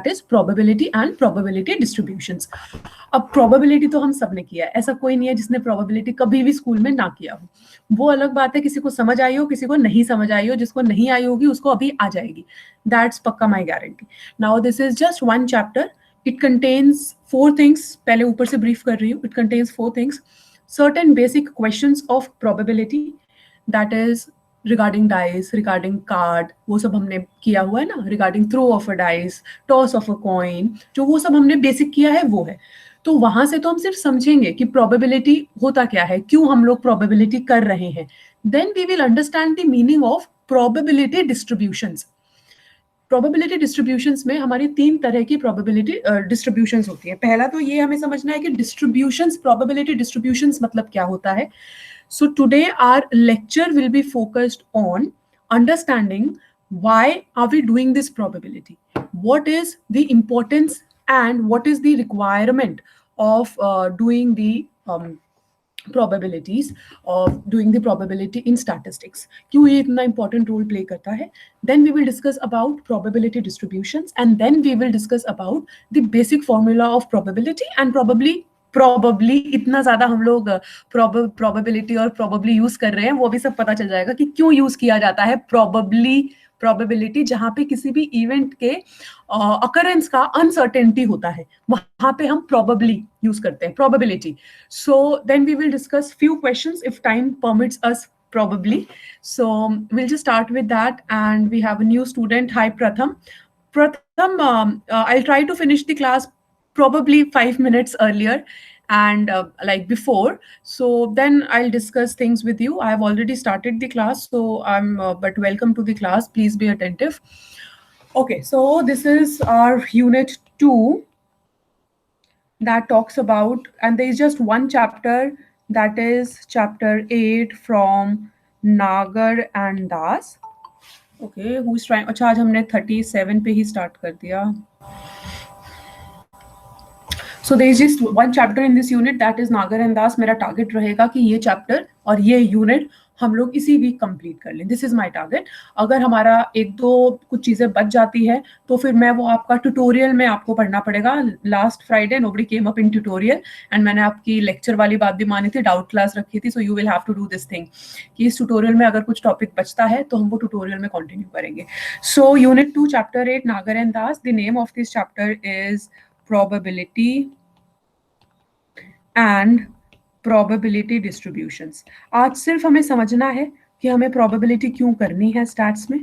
is probability and probability distributions. अब probability तो हम सब ने किया है, ऐसा कोई नहीं है जिसने probability कभी भी स्कूल में ना किया हो. वो अलग बात है, किसी को समझ आई हो, किसी को नहीं समझ आई हो, जिसको नहीं आई होगी उसको अभी आ जाएगी. That's पक्का my guarantee. Now this is just one chapter. It contains 4 things. पहले ऊपर से brief कर रही हूँ. It contains 4 things. Certain basic questions of probability, that is regarding dice, regarding card, वो सब हमने किया हुआ है ना. Regarding throw of a dice, toss of a coin, जो वो सब हमने बेसिक किया है वो है. तो वहां से तो हम सिर्फ समझेंगे कि प्रोबेबिलिटी होता क्या है, क्यों हम लोग प्रोबेबिलिटी कर रहे हैं. Then we will understand the meaning of probability distributions. Probability distributions में हमारी 3 तरह की प्रोबेबिलिटी डिस्ट्रीब्यूशंस होती है. पहला तो ये हमें समझना है कि डिस्ट्रीब्यूशंस, प्रोबेबिलिटी डिस्ट्रीब्यूशंस मतलब क्या होता है. So today our lecture will be focused on understanding why are we doing this probability, what is the importance and what is the requirement of doing the probabilities, of doing the probability in statistics. क्यों ये इतना important role play करता है. Then we will discuss about probability distributions and then we will discuss about the basic formula of probability and probably इतना ज्यादा हम लोग probability और probably यूज कर रहे हैं, वो भी सब पता चल जाएगा कि क्यों यूज किया जाता है probability, जहां पे किसी भी इवेंट के अकरेंस का अनसर्टेनिटी होता है, वहां पे हम probably यूज करते हैं probability. So then we will discuss few questions if time permits us, probably. So we'll just start with that and we have a new student. Hi Pratham. I'll try to finish the class probably 5 minutes earlier and like before, so then I'll discuss things with you. I have already started the class, so but welcome to the class, please be attentive. Okay, so this is our unit 2 that talks about, and there is just one chapter, that is chapter 8 from Nagar and Das. Okay, who is trying? अच्छा, आज हमने 37 पे ही start कर दिया. So there is just one chapter in this unit, that is Nagar and Das. मेरा target रहेगा कि ये chapter और ये unit हम लोग इसी वीक कंप्लीट कर लें. This is my target. अगर हमारा एक दो कुछ चीजें बच जाती है तो फिर मैं वो आपका ट्यूटोरियल में आपको पढ़ना पड़ेगा. Last Friday nobody came up in tutorial and मैंने आपकी लेक्चर वाली बात भी मानी थी, डाउट क्लास रखी थी. So you will have to do this thing कि इस ट्यूटोरियल में अगर कुछ टॉपिक बचता है तो हम वो ट्यूटोरियल में कंटिन्यू करेंगे. सो यूनिट 2 चैप्टर 8 नागर and Das. The name of this chapter is probability and probability distributions. आज सिर्फ हमें समझना है कि हमें प्रोबेबिलिटी क्यों करनी है स्टैट्स में,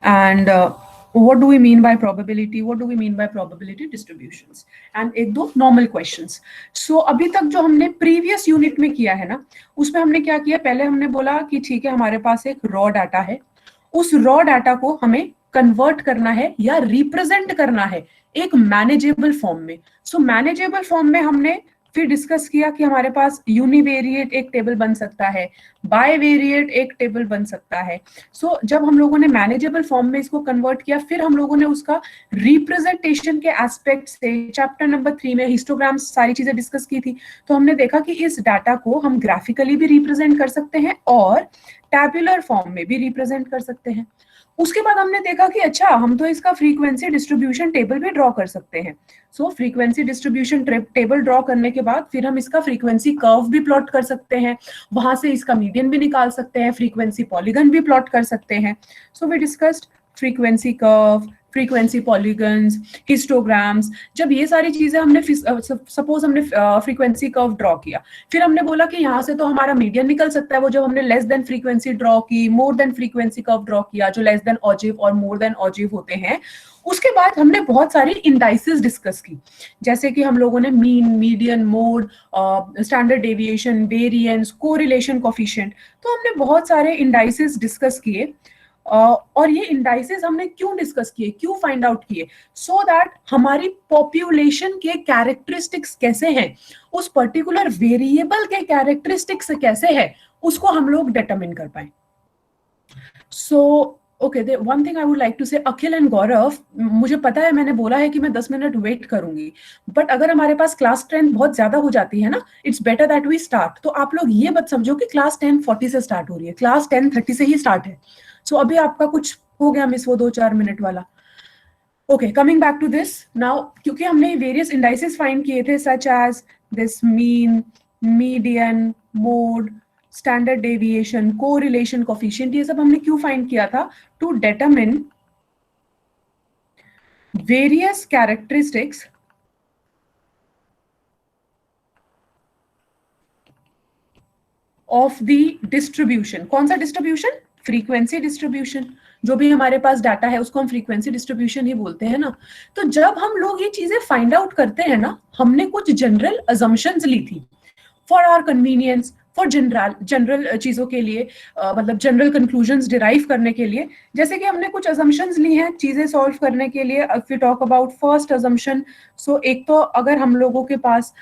and what do we mean by probability, what do we mean by probability distributions, and एक दो नॉर्मल क्वेश्चंस. सो अभी तक जो हमने प्रीवियस यूनिट में किया है ना, उसमें हमने क्या किया, पहले हमने बोला कि ठीक है हमारे पास एक रॉ डाटा है, उस रॉ डाटा को हमें कन्वर्ट करना है या रिप्रेजेंट करना है एक मैनेजेबल फॉर्म में. सो मैनेजेबल फॉर्म में हमने फिर डिस्कस किया कि हमारे पास यूनिवेरिएट एक टेबल बन सकता है, बायवेरिएट एक टेबल बन सकता है. सो जब हम लोगों ने मैनेजेबल फॉर्म में इसको कन्वर्ट किया, फिर हम लोगों ने उसका रिप्रेजेंटेशन के एस्पेक्ट से चैप्टर नंबर 3 में हिस्टोग्राम्स सारी चीजें डिस्कस की थी. तो हमने देखा कि इस डाटा को हम ग्राफिकली भी रिप्रेजेंट कर सकते हैं और टैबुलर फॉर्म में भी रिप्रेजेंट कर सकते हैं. उसके बाद हमने देखा कि अच्छा हम तो इसका फ्रीक्वेंसी डिस्ट्रीब्यूशन टेबल भी ड्रॉ कर सकते हैं. सो फ्रीक्वेंसी डिस्ट्रीब्यूशन टेबल ड्रॉ करने के बाद फिर हम इसका फ्रीक्वेंसी कर्व भी प्लॉट कर सकते हैं, वहां से इसका मीडियन भी निकाल सकते हैं, फ्रीक्वेंसी पॉलीगन भी प्लॉट कर सकते हैं. So we discussed frequency curve, frequency polygons, histograms. जब ये सारी चीजें हमने सपोज हमने फ्रीक्वेंसी कर्व ड्रॉ किया, फिर हमने बोला कि यहाँ से तो हमारा मीडियन निकल सकता है. वो जब हमने लेस देन फ्रीक्वेंसी ड्रॉ की, more than frequency curve draw किया, जो लेस देन ऑजिव और मोर देन ऑजिव होते हैं, उसके बाद हमने बहुत सारी इंडाइसेस डिस्कस की, जैसे कि हम लोगों ने mean, median, mode, standard deviation, variance, correlation coefficient. तो हमने बहुत सारे इंडाइसेस डिस्कस किए. और ये इंडाइसेस हमने क्यों डिस्कस किए, क्यों फाइंड आउट किए, सो दैट हमारी पॉपुलेशन के कैरेक्टरिस्टिक्स कैसे हैं, उस पर्टिकुलर वेरिएबल के कैरेक्टरिस्टिक्स कैसे है, उसको हम लोग डिटरमिन कर पाए. So okay, one thing I would like to say, Akhil and गौरव, मुझे पता है मैंने बोला है कि मैं 10 मिनट वेट करूंगी, बट अगर हमारे पास क्लास स्ट्रेंथ बहुत ज्यादा हो जाती है ना, it's better that we start. तो आप लोग ये मत समझो कि क्लास 10:40 से स्टार्ट हो रही है, क्लास 10:30 से ही स्टार्ट है. सो अभी आपका कुछ हो गया मिस, वो 2-4 मिनट वाला. Okay, coming back to this now, क्योंकि हमने वेरियस इंडाइसेस फाइंड किए थे such as this mean, median, mode, standard deviation, correlation coefficient, ये सब हमने क्यों फाइंड किया था? To determine various characteristics of the distribution. कौन सा डिस्ट्रीब्यूशन? Frequency distribution. जो भी हमारे पास डाटा है उसको हम फ्रीक्वेंसी डिस्ट्रीब्यूशन ही बोलते हैं ना। तो जब हम लोग ये चीजें फाइंड आउट करते हैं ना, हमने कुछ जनरल अजम्पशंस ली थी for our convenience, for general चीजों के लिए, मतलब जनरल कंक्लूजन्स डिराइव करने के लिए। जैसे कि हमने कुछ अजम्पशंस ली हैं चीजें सॉल्व करने के लिए। If you talk about first assumption, so एक तो अगर हम लोगों के पास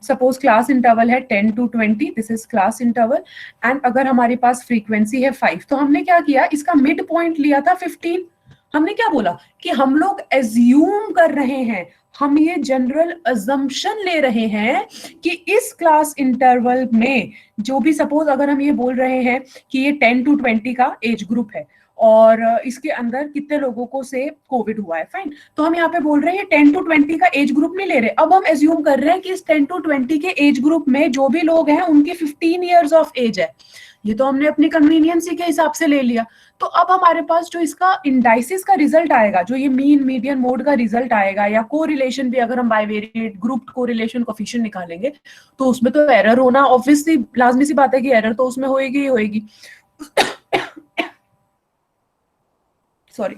सपोज क्लास इंटरवल है 10 to 20, this is class interval, and अगर हमारे पास फ्रीक्वेंसी है 5, तो हमने क्या किया, इसका मिड पॉइंट लिया था 15। हमने क्या बोला कि हम लोग एज्यूम कर रहे हैं, हम ये जनरल अजम्पशन ले रहे हैं कि इस क्लास इंटरवल में जो भी, सपोज अगर हम ये बोल रहे हैं कि ये 10 to 20 का एज ग्रुप है और इसके अंदर कितने लोगों को से कोविड हुआ है, फाइन, तो हम यहाँ पे बोल रहे हैं 10 to 20 का एज ग्रुप नहीं ले रहे। अब हम एज्यूम कर रहे हैं कि इस 10 to 20 के एज ग्रुप में जो भी लोग हैं उनकी 15 ईयर्स ऑफ एज है। ये तो हमने अपनी कन्वीनियंसी के हिसाब से ले लिया। तो अब हमारे पास जो इसका इंडाइसिस का रिजल्ट आएगा, जो ये मीन, मीडियन, मोड का रिजल्ट आएगा, या कोरिलेशन भी अगर हम बाइवेरिएट ग्रुप कोरिलेशन कोफिशिएंट निकालेंगे, तो उसमें तो एरर होना ऑब्वियसली लाजमी सी बात है कि एरर तो उसमें होएगी ही होएगी। सॉरी।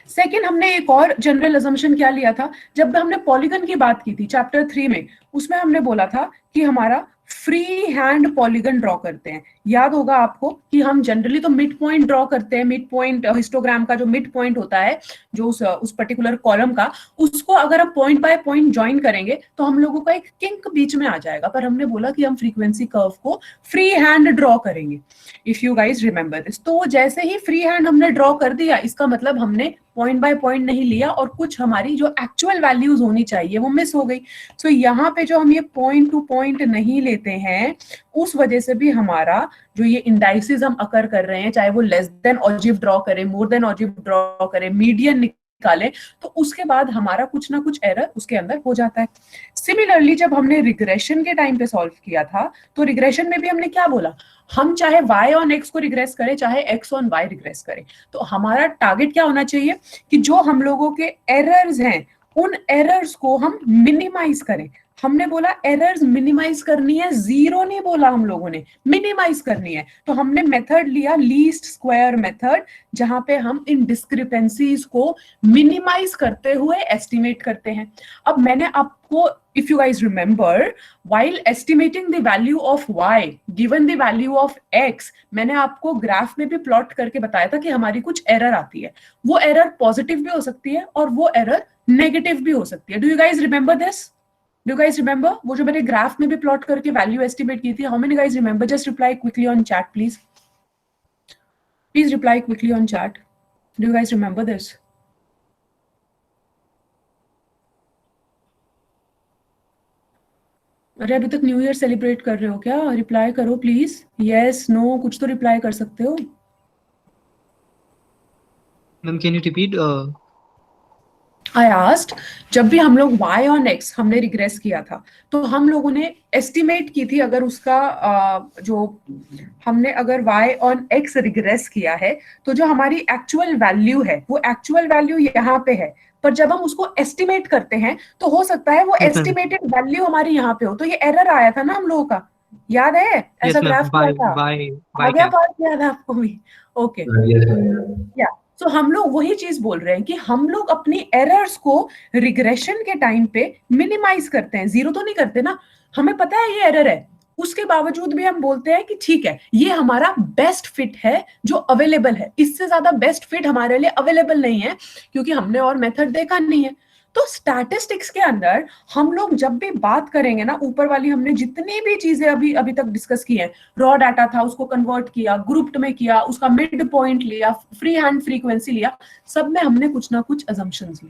सेकेंड, हमने एक और जनरल अजम्पशन क्या लिया था, जब हमने पॉलीगन की बात की थी चैप्टर 3 में, उसमें हमने बोला था कि हमारा फ्री हैंड पॉलीगन ड्रॉ करते हैं। याद होगा आपको कि हम जनरली तो मिड पॉइंट ड्रॉ करते हैं। मिड पॉइंट हिस्टोग्राम का जो मिड पॉइंट होता है, जो उस पर्टिकुलर कॉलम का, उसको अगर हम पॉइंट बाय पॉइंट ज्वाइन करेंगे तो हम लोगों का एक किंक बीच में आ जाएगा। पर हमने बोला कि हम फ्रीक्वेंसी कर्व को फ्री हैंड ड्रॉ करेंगे, if you guys remember this. तो जैसे ही फ्री हैंड हमने ड्रॉ कर दिया, इसका मतलब हमने पॉइंट बाय पॉइंट नहीं लिया और कुछ हमारी जो एक्चुअल वैल्यूज होनी चाहिए वो मिस हो गई। सो यहाँ पे जो हम ये पॉइंट टू पॉइंट नहीं लेते हैं, उस वजह से भी हमारा जो ये इंडाइसिस हम अकर कर रहे हैं, चाहे वो लेस देन ऑजिव ड्रॉ करें, मोर देन ऑजिव ड्रॉ करें, मीडियन निकालें, तो उसके बाद हमारा कुछ ना कुछ एरर उसके अंदर हो जाता है। सिमिलरली जब हमने रिग्रेशन के टाइम पे सॉल्व किया था, तो रिग्रेशन में भी हमने क्या बोला, हम चाहे y ऑन x को रिग्रेस करें, चाहे x ऑन y रिग्रेस करें, तो हमारा टारगेट क्या होना चाहिए कि जो हम लोगों के एरर्स हैं उन एरर्स को हम मिनिमाइज करें। हमने बोला एरर्स मिनिमाइज करनी है, जीरो नहीं बोला हम लोगों ने, मिनिमाइज करनी है। तो हमने मेथड लिया लीस्ट स्क्वायर मेथड, जहां पे हम इन डिस्क्रिपेंसीज को मिनिमाइज करते हुए एस्टिमेट करते हैं। अब मैंने आपको, if you guys remember, while estimating the value of y given the value of x, मैंने आपको ग्राफ में भी प्लॉट करके बताया था कि हमारी कुछ एरर आती है। वो एरर पॉजिटिव भी हो सकती है और वो एरर नेगेटिव भी हो सकती है। Do you guys remember this? Do guys remember वो जो मैंने ग्राफ में भी प्लॉट करके वैल्यू एस्टिमेट की थी? How many guys remember? Just reply quickly on chat please. Please reply quickly on chat. Do you guys remember this? अरे अभी तक न्यू ईयर सेलिब्रेट कर रहे हो क्या? रिप्लाई करो प्लीज, यस नो कुछ तो रिप्लाई कर सकते हो। Ma'am can you repeat? I asked, जब भी हम लोग y ऑन x हमने रिग्रेस किया था, तो हम लोगों ने एस्टिमेट की थी, अगर उसका जो हमने अगर y ऑन x रिग्रेस किया है, तो जो हमारी एक्चुअल वैल्यू है वो एक्चुअल वैल्यू यहाँ पे है, पर जब हम उसको एस्टिमेट करते हैं तो हो सकता है वो Yes, ma'am. एस्टिमेटेड वैल्यू हमारी यहाँ पे हो। तो ये एरर आया था ना हम लोगों का, याद है? Yes, ऐसा ma'am. ग्राफ किया था, By आ गया cap. पार्ट, याद है आपको भी? ओके, या सो हम लोग वही चीज बोल रहे हैं कि हम लोग अपनी एरर्स को रिग्रेशन के टाइम पे मिनिमाइज करते हैं, जीरो तो नहीं करते ना। हमें पता है ये एरर है, उसके बावजूद भी हम बोलते हैं कि ठीक है ये हमारा बेस्ट फिट है जो अवेलेबल है, इससे ज्यादा बेस्ट फिट हमारे लिए अवेलेबल नहीं है, क्योंकि हमने और मेथड देखा नहीं है। तो स्टैटिस्टिक्स के अंदर हम लोग जब भी बात करेंगे ना, ऊपर वाली हमने जितनी भी चीजें अभी अभी तक डिस्कस की है, रॉ डाटा था उसको कन्वर्ट किया, ग्रुप्ड में किया, उसका मिड पॉइंट लिया, फ्री हैंड फ्रीक्वेंसी लिया, सब में हमने कुछ ना कुछ अजम्पशंस ली।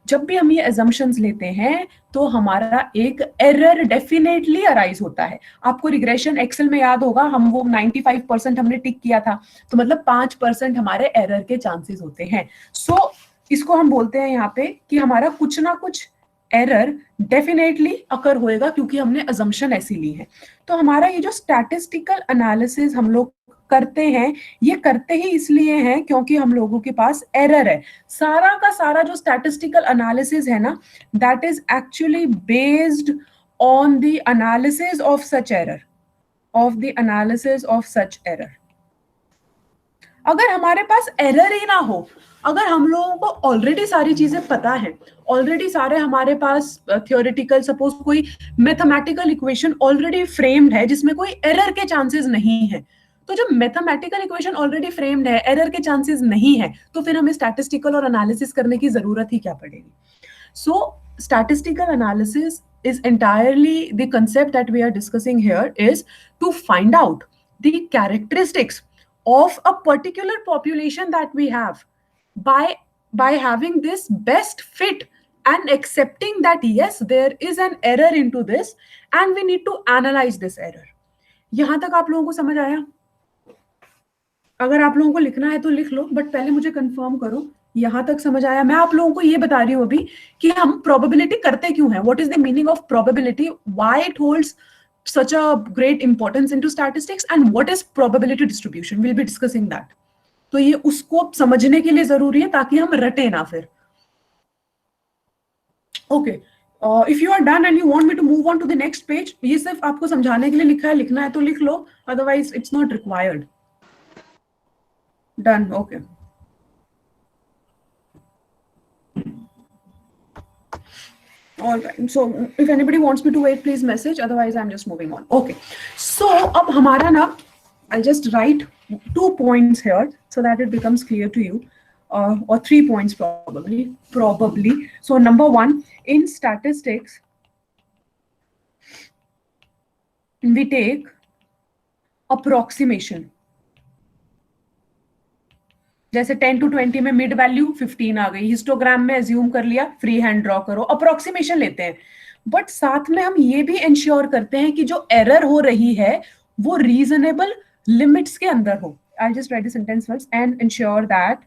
जब भी हम ये अजम्पशंस लेते हैं तो हमारा एक एरर डेफिनेटली अराइज होता है। आपको रिग्रेशन एक्सेल में याद होगा, हम वो 95% हमने टिक किया था, तो मतलब 5% हमारे एरर के चांसेस होते हैं। सो इसको हम बोलते हैं यहाँ पे कि हमारा कुछ ना कुछ एरर डेफिनेटली अकर होएगा, क्योंकि हमने अजम्पशन ऐसी ली है। तो हमारा ये जो स्टैटिस्टिकल एनालिसिस हम लोग करते हैं, ये करते ही इसलिए हैं क्योंकि हम लोगों के पास एरर है। सारा का सारा जो स्टैटिस्टिकल एनालिसिस है ना, that is actually based on the analysis of such error, of the analysis of such error. अगर हमारे पास एरर ही ना हो, अगर हम लोगों को ऑलरेडी सारी चीजें पता है, ऑलरेडी सारे हमारे पास थियोरेटिकल, सपोज कोई मैथमेटिकल इक्वेशन ऑलरेडी फ्रेम्ड है जिसमें कोई एरर के चांसेस नहीं है, तो जब मैथमेटिकल इक्वेशन ऑलरेडी फ्रेम्ड है, एरर के चांसेस नहीं है, तो फिर हमें स्टैटिस्टिकल और एनालिसिस करने की जरूरत ही क्या पड़ेगी। So statistical analysis is entirely the concept that we are discussing here is to find out the characteristics of a particular population that we have by having this best fit and accepting that yes, there is an error into this and we need to analyze this error. यहां तक आप लोगों को समझ आया? अगर आप लोगों को लिखना है तो लिख लो, बट पहले मुझे कंफर्म करो यहां तक समझ आया। मैं आप लोगों को ये बता रही हूं अभी कि हम प्रोबेबिलिटी करते क्यों हैं, what is the meaning of probability, why it holds such a great importance into statistics and what is probability distribution, we'll be discussing that. तो ये उसको समझने के लिए जरूरी है ताकि हम रटे ना फिर। Okay, if you are done and you want me to move on to the next page, ये सिर्फ आपको समझाने के लिए लिखा है, लिखना है तो लिख लो, otherwise it's not required. Done, okay. All right. So if anybody wants me to wait, please message. Otherwise, I'm just moving on. Okay. So अब हमारा ना, I'll just write 2 points here so that it becomes clear to you, or 3 points probably. So number 1, in statistics, we take approximation. जैसे 10 to 20 में mid value 15 आ गई, histogram में assume कर लिया, free hand draw करो, अप्रोक्सीमेशन लेते हैं। But साथ में हम ये भी इंश्योर करते हैं कि जो एरर हो रही है वो रीजनेबल लिमिट्स के अंदर हो। I just write the sentence first, and ensure that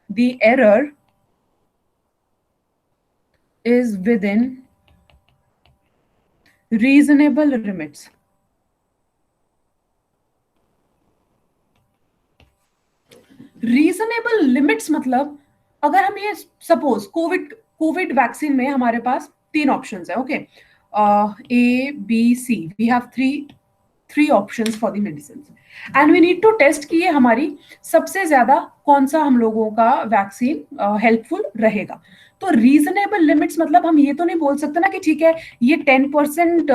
the error is within reasonable limits. Reasonable limits मतलब, अगर हम ये सपोज कोविड वैक्सीन में हमारे पास 3 ऑप्शंस है, okay, A B C, we have three options for the medicine, and we need to test कि ये हमारी सबसे ज्यादा कौन सा हम लोगों का वैक्सीन हेल्पफुल रहेगा। तो रीजनेबल लिमिट्स मतलब हम ये तो नहीं बोल सकते ना कि ठीक है ये 10%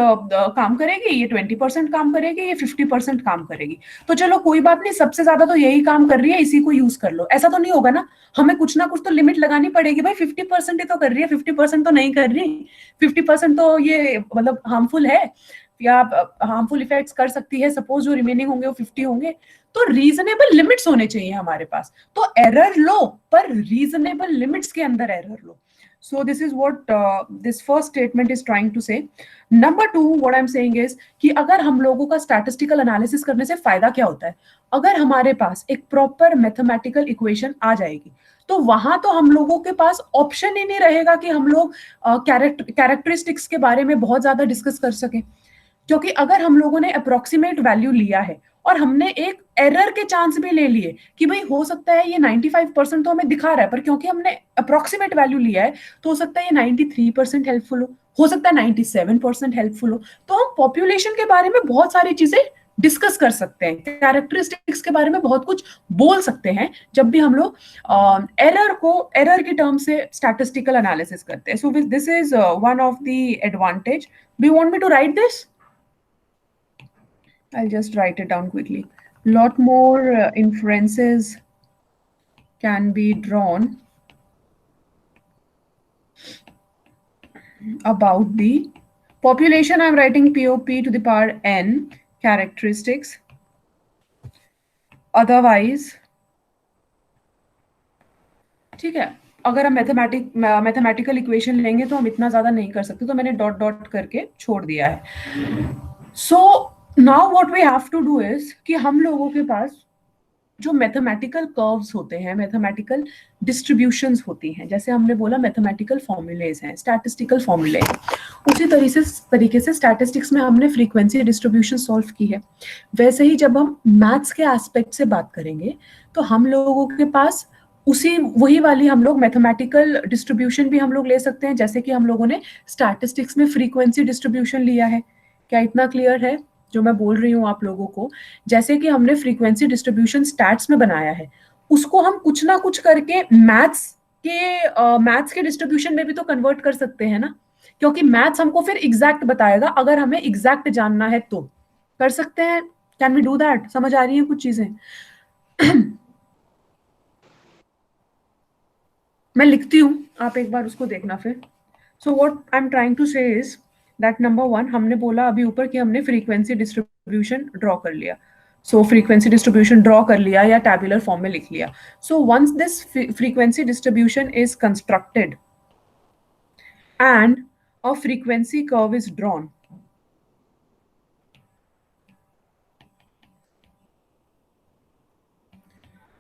काम करेगी, ये 20% काम करेगी, ये 50% काम करेगी, तो चलो कोई बात नहीं, सबसे ज्यादा तो यही काम कर रही है, इसी को यूज कर लो। ऐसा तो नहीं होगा ना, हमें कुछ ना कुछ तो लिमिट लगानी पड़ेगी। भाई 50% ही तो कर रही है, 50% तो नहीं कर रही, 50% तो ये मतलब हार्मफुल है या हार्मफुल इफेक्ट्स कर सकती है, सपोज जो रिमेनिंग होंगे वो 50 होंगे। तो रीजनेबल लिमिट्स होने चाहिए हमारे पास। तो एरर लो पर रीजनेबल लिमिट्स के अंदर error low. So this is what this first statement is trying to say. Number 2, what I'm saying is कि अगर हम लोगों का स्टैटिस्टिकल एनालिसिस करने से फायदा क्या होता है, अगर हमारे पास एक प्रॉपर मैथमेटिकल इक्वेशन आ जाएगी तो वहां तो हम लोगों के पास ऑप्शन ही नहीं रहेगा कि हम लोग कैरेक्टरिस्टिक्स के बारे में बहुत ज्यादा डिस्कस कर सकें। क्योंकि अगर हम लोगों ने अप्रोक्सीमेट वैल्यू लिया है और हमने एक एरर के चांस भी ले लिए कि भाई हो सकता है ये 95% तो हमें दिखा रहा है, पर क्योंकि हमने अप्रोक्सीमेट वैल्यू लिया है तो हो सकता है ये 93% हेल्पफुल हो सकता है 97% हेल्पफुल हो। तो हम पॉपुलेशन के बारे में बहुत सारी चीजें डिस्कस कर सकते हैं, कैरेक्टरिस्टिक्स के बारे में बहुत कुछ बोल सकते हैं जब भी हम लोग एरर के टर्म से स्टैटिस्टिकल एनालिसिस करते हैं। So this is one of the advantage. Do you want me to write this? I'll just write it down quickly. Lot more inferences can be drawn about the population. I'm writing POP to the power n characteristics. Otherwise, ठीक है, अगर हम mathematical equation लेंगे तो हम इतना ज्यादा नहीं कर सकते, तो मैंने डॉट डॉट करके छोड़ दिया है। So now what we have to do is कि हम लोगों के पास जो मैथमेटिकल कर्व्स होते हैं, मैथमेटिकल डिस्ट्रीब्यूशंस होती हैं, जैसे हमने बोला मैथमेटिकल फॉर्मूलेज हैं, स्टैटिस्टिकल फॉर्मूले, उसी तरीके से स्टैटिस्टिक्स में हमने फ्रीक्वेंसी डिस्ट्रीब्यूशन सॉल्व की है। वैसे ही जब हम मैथ्स के एस्पेक्ट से बात करेंगे तो हम लोगों के पास उसी वही वाली हम लोग मैथमेटिकल डिस्ट्रीब्यूशन भी हम लोग ले सकते हैं, जैसे कि हम लोगों ने स्टैटिस्टिक्स में फ्रीक्वेंसी डिस्ट्रीब्यूशन लिया है। क्या इतना क्लियर है जो मैं बोल रही हूँ आप लोगों को? जैसे कि हमने फ्रीक्वेंसी डिस्ट्रीब्यूशन स्टैट्स में बनाया है, उसको हम कुछ ना कुछ करके मैथ्स के डिस्ट्रीब्यूशन में भी तो कन्वर्ट कर सकते हैं ना, क्योंकि मैथ्स हमको फिर एग्जैक्ट बताएगा, अगर हमें एग्जैक्ट जानना है तो कर सकते हैं। Can we do that? समझ आ रही है कुछ चीजें? मैं लिखती हूँ, आप एक बार उसको देखना फिर। So what I am trying to say is that number one, हमने बोला अभी ऊपर कि हमने फ्रीक्वेंसी डिस्ट्रीब्यूशन ड्रॉ कर लिया। सो फ्रीक्वेंसी डिस्ट्रीब्यूशन ड्रॉ कर लिया या टैबुलर फॉर्म में लिख लिया। So once this frequency distribution is constructed and a frequency curve is drawn,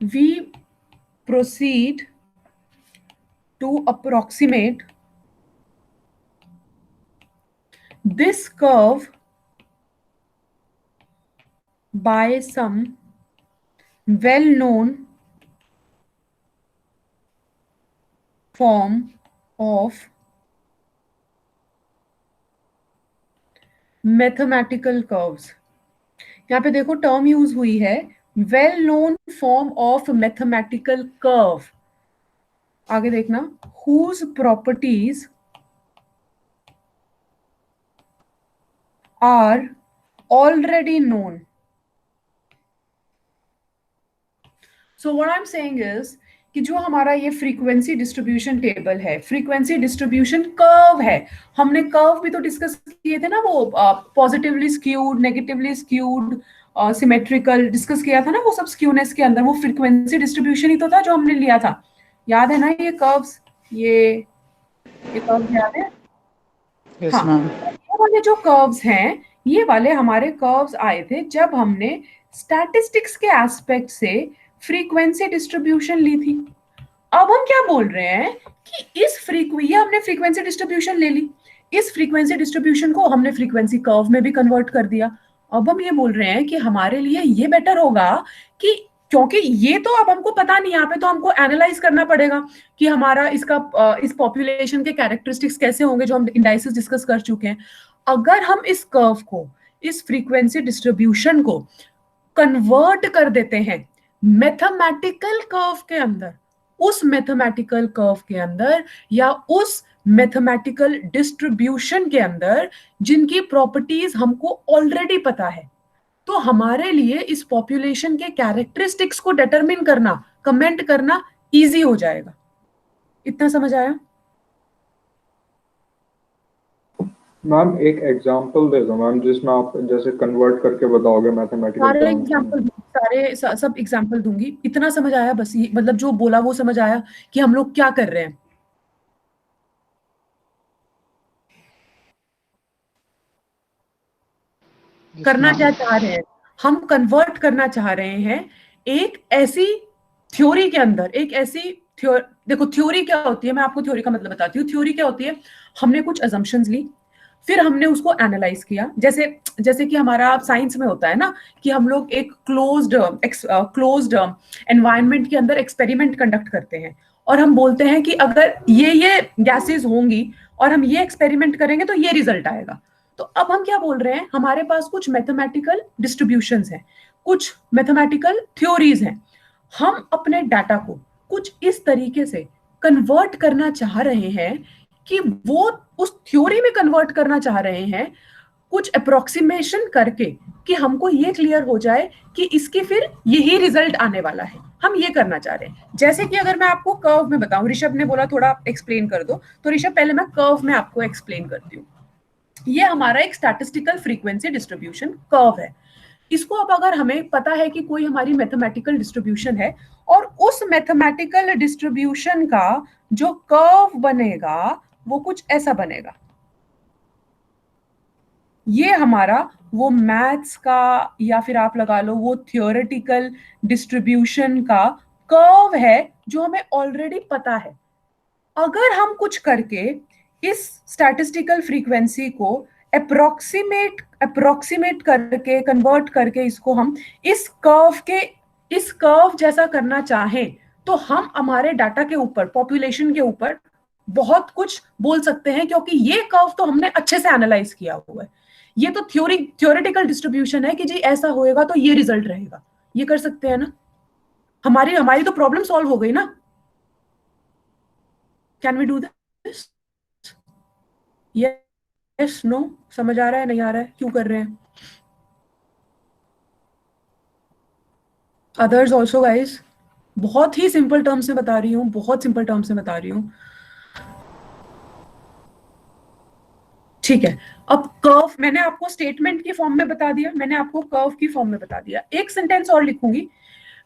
we proceed to approximate this curve by some well-known form of mathematical curves। यहाँ पे देखो term use हुई है well known form of mathematical curve. आगे देखना, whose properties are already known। So what I'm saying is कि जो हमारा ये फ्रीक्वेंसी डिस्ट्रीब्यूशन टेबल है, फ्रीक्वेंसी डिस्ट्रीब्यूशन कर्व है, हमने कर्व भी तो डिस्कस किए थे ना, वो positively skewed, negatively skewed, symmetrical discuss किया था ना, वो सब स्क्यूनेस के अंदर वो फ्रीक्वेंसी डिस्ट्रीब्यूशन ही तो था जो हमने लिया था। याद है ना ये कर्व्स? ये कर्व्स याद है? Yes, हाँ, ma'am. ये वाले जो कर्व्स हैं, ये वाले हमारे कर्व्स आए थे जब हमने स्टैटिस्टिक्स के एस्पेक्ट से फ्रीक्वेंसी डिस्ट्रीब्यूशन ली थी। अब हम क्या बोल रहे हैं कि ये हमने फ्रीक्वेंसी डिस्ट्रीब्यूशन ले ली, इस फ्रीक्वेंसी डिस्ट्रीब्यूशन को हमने फ्रीक्वेंसी कर्व में भी कन्वर्ट कर दिया। अब हम ये बोल रहे हैं कि हमारे लिए ये बेटर होगा कि, क्योंकि ये तो अब हमको पता नहीं, यहाँ पे तो हमको एनालाइज करना पड़ेगा कि हमारा इस पॉपुलेशन के कैरेक्टरिस्टिक्स कैसे होंगे जो हम इंडाइसेस डिस्कस कर चुके हैं। अगर हम इस कर्व को, इस फ्रीक्वेंसी डिस्ट्रीब्यूशन को कन्वर्ट कर देते हैं मैथमेटिकल कर्व के अंदर, उस मैथमेटिकल कर्व के अंदर या उस मैथमेटिकल डिस्ट्रीब्यूशन के अंदर जिनकी प्रॉपर्टीज हमको ऑलरेडी पता है, तो हमारे लिए इस पॉपुलेशन के कैरेक्टरिस्टिक्स को डिटरमिन करना, कमेंट करना इजी हो जाएगा। इतना समझ आया? मैम एक एग्जांपल दे दो मैम, जिसमें आप जैसे कन्वर्ट करके बताओगे मैथमेटिकल सारे टर्म्स में। एग्जाम्पल, सब एग्जाम्पल दूंगी। इतना समझ आया बस, ये मतलब जो बोला वो समझ आया कि हम लोग क्या कर रहे हैं। Yes, करना ma'am. क्या चाह रहे हैं? हम कन्वर्ट करना चाह रहे हैं एक ऐसी थ्योरी के अंदर, एक ऐसी देखो थ्योरी क्या होती है, मैं आपको थ्योरी का मतलब बताती हूँ। थ्योरी क्या होती है? हमने कुछ अजम्पशंस ली, फिर हमने उसको एनालाइज किया। जैसे जैसे कि हमारा साइंस में होता है ना कि हम लोग एक क्लोज्ड एनवायरनमेंट के अंदर एक्सपेरिमेंट कंडक्ट करते हैं और हम बोलते हैं कि अगर ये गैसेस होंगी और हम ये एक्सपेरिमेंट करेंगे तो ये रिजल्ट आएगा। तो अब हम क्या बोल रहे हैं, हमारे पास कुछ मैथमेटिकल डिस्ट्रीब्यूशंस हैं, कुछ मैथमेटिकल थ्योरीज हैं, हम अपने डाटा को कुछ इस तरीके से कन्वर्ट करना चाह रहे हैं कि वो उस थ्योरी में कन्वर्ट करना चाह रहे हैं कुछ अप्रोक्सीमेशन करके कि हमको ये क्लियर हो जाए कि इसके फिर यही रिजल्ट आने वाला है। हम ये करना चाह रहे हैं। जैसे कि अगर मैं आपको कर्व में बताऊं, ऋषभ ने बोला थोड़ा एक्सप्लेन कर दो, तो ऋषभ पहले मैं कर्व में आपको एक्सप्लेन करती हूँ। ये हमारा एक स्टैटिस्टिकल फ्रीक्वेंसी डिस्ट्रीब्यूशन कर्व है। इसको अब अगर हमें पता है कि कोई हमारी मैथमेटिकल डिस्ट्रीब्यूशन है और उस मैथमेटिकल डिस्ट्रीब्यूशन का जो कर्व बनेगा वो कुछ ऐसा बनेगा। ये हमारा वो मैथ्स का या फिर आप लगा लो वो थियोरेटिकल डिस्ट्रीब्यूशन का कर्व है जो हमें ऑलरेडी पता है। अगर हम कुछ करके इस स्टैटिस्टिकल फ्रीक्वेंसी को अप्रोक्सीमेट करके कन्वर्ट करके इसको हम इस कर्व जैसा करना चाहें, तो हम हमारे डाटा के ऊपर, पॉपुलेशन के ऊपर बहुत कुछ बोल सकते हैं, क्योंकि ये कर्व तो हमने अच्छे से एनालाइज किया हुआ है। ये तो थ्योरेटिकल डिस्ट्रीब्यूशन है कि जी ऐसा होएगा तो ये रिजल्ट रहेगा। ये कर सकते हैं ना, हमारी हमारी तो प्रॉब्लम सॉल्व हो गई ना। Can we do this? Yes, no? समझ आ रहा है, नहीं आ रहा है, क्यों कर रहे हैं? अदर्स ऑल्सो गाइज, बहुत ही सिंपल टर्म्स में बता रही हूँ, बहुत सिंपल टर्म्स में बता रही हूँ। ठीक है, अब कर्व मैंने आपको स्टेटमेंट की फॉर्म में बता दिया, मैंने आपको कर्व की फॉर्म में बता दिया। एक सेंटेंस और लिखूंगी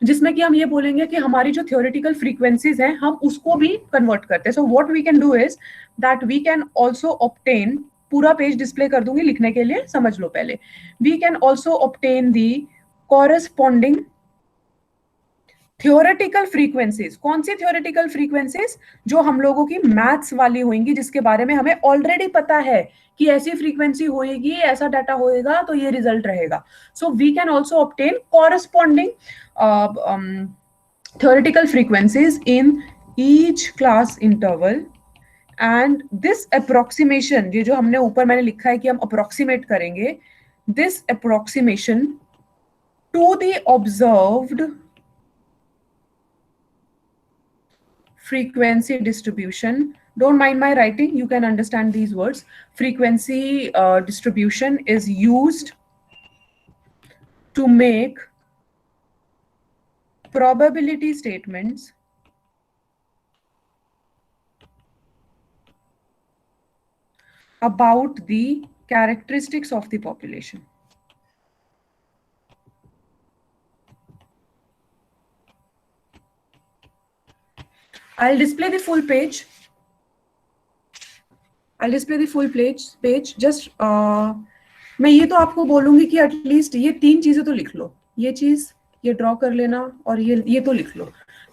जिसमें कि हम ये बोलेंगे कि हमारी जो थ्योरेटिकल फ्रीक्वेंसीज हैं हम उसको भी कन्वर्ट करते हैं। So what we can do is that we can also obtain, पूरा पेज डिस्प्ले कर दूंगी लिखने के लिए, समझ लो पहले। We can also obtain the corresponding theoretical frequencies. कौन सी थ्योरेटिकल फ्रीक्वेंसीज? जो हम लोगों की मैथ्स वाली होंगी, जिसके बारे में हमें ऑलरेडी पता है कि ऐसी फ्रीक्वेंसी होएगी, ऐसा डाटा होएगा, तो ये रिजल्ट रहेगा। So we can also obtain corresponding theoretical frequencies in each class interval, and this approximation, ये जो हमने ऊपर मैंने लिखा है कि हम approximate करेंगे, this approximation to the observed frequency distribution, don't mind my writing, you can understand these words. Frequency distribution is used to make probability statements about the characteristics of the population. I'll display the full page. I'll display the full page. Just मैं ये तो आपको बोलूंगी कि at least ये 3 चीजें तो लिख लो, ये चीज, ये ड्रॉ कर लेना, और ये तो लिख लो,